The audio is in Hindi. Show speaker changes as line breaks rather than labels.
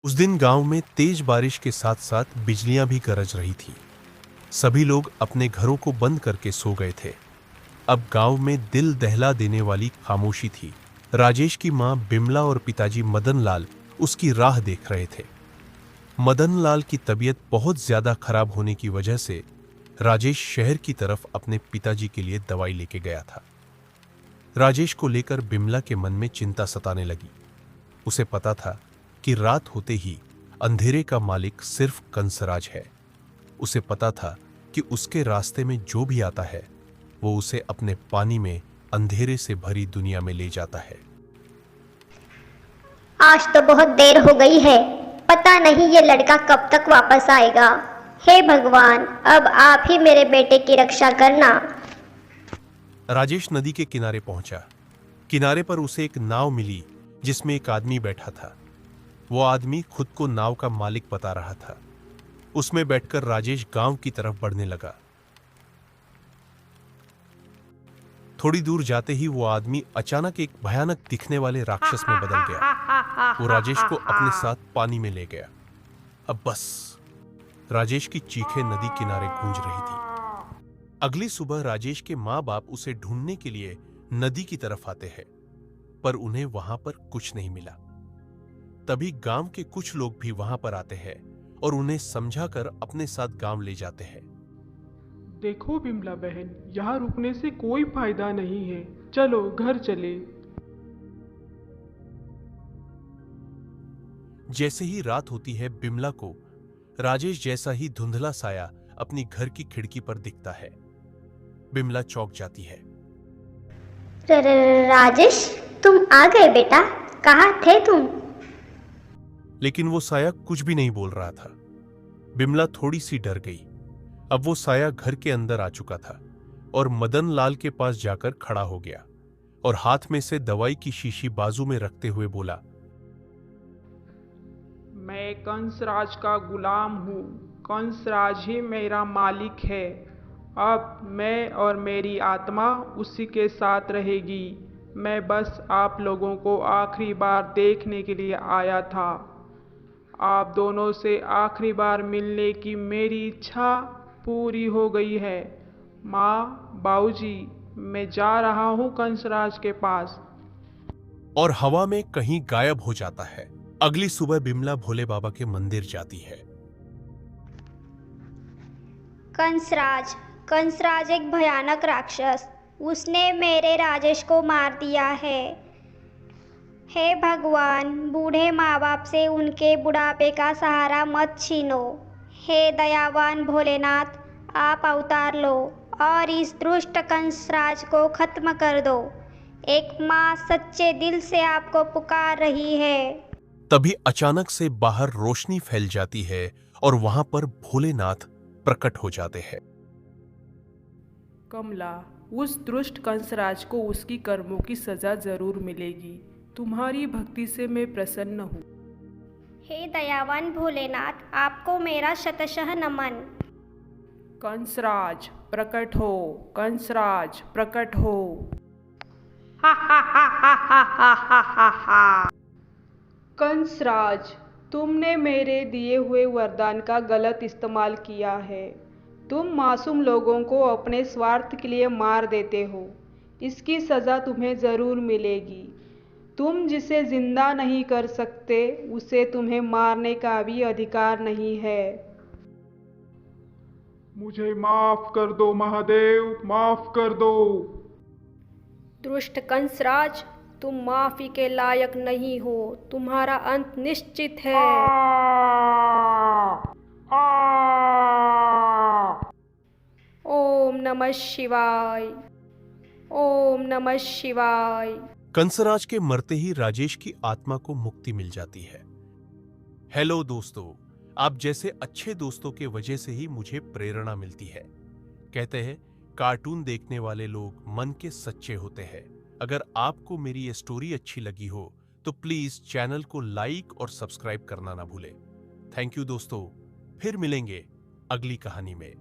उस दिन गांव में तेज बारिश के साथ साथ बिजलियां भी गरज रही थी। सभी लोग अपने घरों को बंद करके सो गए थे। अब गांव में दिल दहला देने वाली खामोशी थी। राजेश की मां बिमला और पिताजी मदन लाल उसकी राह देख रहे थे। मदन लाल की तबीयत बहुत ज्यादा खराब होने की वजह से राजेश शहर की तरफ अपने पिताजी के लिए दवाई लेके गया था। राजेश को लेकर बिमला के मन में चिंता सताने लगी। उसे पता था कि रात होते ही अंधेरे का मालिक सिर्फ कंसराज है। उसे पता था कि उसके रास्ते में जो भी आता है वो उसे अपने पानी में अंधेरे से भरी दुनिया में ले जाता है।
आज तो बहुत देर हो गई है, पता नहीं ये लड़का कब तक वापस आएगा। हे भगवान, अब आप ही मेरे बेटे की रक्षा करना।
राजेश नदी के किनारे पहुंचा। किनारे पर उसे एक नाव मिली जिसमें एक आदमी बैठा था। वो आदमी खुद को नाव का मालिक बता रहा था। उसमें बैठकर राजेश गांव की तरफ बढ़ने लगा। थोड़ी दूर जाते ही वो आदमी अचानक एक भयानक दिखने वाले राक्षस में बदल गया। वो राजेश को अपने साथ पानी में ले गया। अब बस राजेश की चीखें नदी किनारे गूंज रही थी। अगली सुबह राजेश के माँ बाप उसे ढूंढने के लिए नदी की तरफ आते हैं, पर उन्हें वहां पर कुछ नहीं मिला। तभी गांव के कुछ लोग भी वहां पर आते हैं और उन्हें समझाकर अपने साथ गांव ले जाते हैं।
देखो बिमला बहन, यहाँ रुकने से कोई फायदा नहीं है, चलो घर चले।
जैसे ही रात होती है, बिमला को राजेश जैसा ही धुंधला साया अपनी घर की खिड़की पर दिखता है। बिमला चौंक जाती है।
राजेश, तुम आ गए बेटा, कहाँ थे तुम?
लेकिन वो साया कुछ भी नहीं बोल रहा था। बिमला थोड़ी सी डर गई। अब वो साया घर के अंदर आ चुका था और मदन लाल के पास जाकर खड़ा हो गया और हाथ में से दवाई की शीशी बाजू में रखते हुए बोला,
मैं कंसराज का गुलाम हूँ, कंसराज ही मेरा मालिक है। अब मैं और मेरी आत्मा उसी के साथ रहेगी। मैं बस आप लोगों को आखिरी बार देखने के लिए आया था। आप दोनों से आखिरी बार मिलने की मेरी इच्छा पूरी हो गई है। माँ, बाबूजी, मैं जा रहा हूँ कंसराज के पास।
और हवा में कहीं गायब हो जाता है। अगली सुबह बिमला भोले बाबा के मंदिर जाती है।
कंसराज, कंसराज एक भयानक राक्षस, उसने मेरे राजेश को मार दिया है। हे भगवान, बूढ़े माँ बाप से उनके बुढ़ापे का सहारा मत छीनो। हे दयावान भोलेनाथ, आप अवतार लो और इस दुष्ट कंसराज को खत्म कर दो। एक माँ सच्चे दिल से आपको पुकार रही है।
तभी अचानक से बाहर रोशनी फैल जाती है और वहां पर भोलेनाथ प्रकट हो जाते हैं।
कमला, उस दुष्ट कंसराज को उसकी कर्मों की सजा जरूर मिलेगी। तुम्हारी भक्ति से मैं प्रसन्न हूँ।
हे दयावान भोलेनाथ, आपको मेरा शतशः नमन।
कंसराज प्रकट हो, कंसराज प्रकट हो। कंसराज, तुमने मेरे दिए हुए वरदान का गलत इस्तेमाल किया है। तुम मासूम लोगों को अपने स्वार्थ के लिए मार देते हो। इसकी सज़ा तुम्हें ज़रूर मिलेगी। तुम जिसे जिंदा नहीं कर सकते, उसे तुम्हें मारने का भी अधिकार नहीं है।
मुझे माफ कर दो महादेव, माफ कर दो।
दुष्ट कंसराज, तुम माफी के लायक नहीं हो, तुम्हारा अंत निश्चित है। ओम नमः शिवाय, ओम नमः शिवाय।
कंसराज के मरते ही राजेश की आत्मा को मुक्ति मिल जाती है। हेलो दोस्तों, आप जैसे अच्छे दोस्तों के वजह से ही मुझे प्रेरणा मिलती है। कहते हैं कार्टून देखने वाले लोग मन के सच्चे होते हैं। अगर आपको मेरी ये स्टोरी अच्छी लगी हो तो प्लीज चैनल को लाइक और सब्सक्राइब करना ना भूलें। थैंक यू दोस्तों, फिर मिलेंगे अगली कहानी में।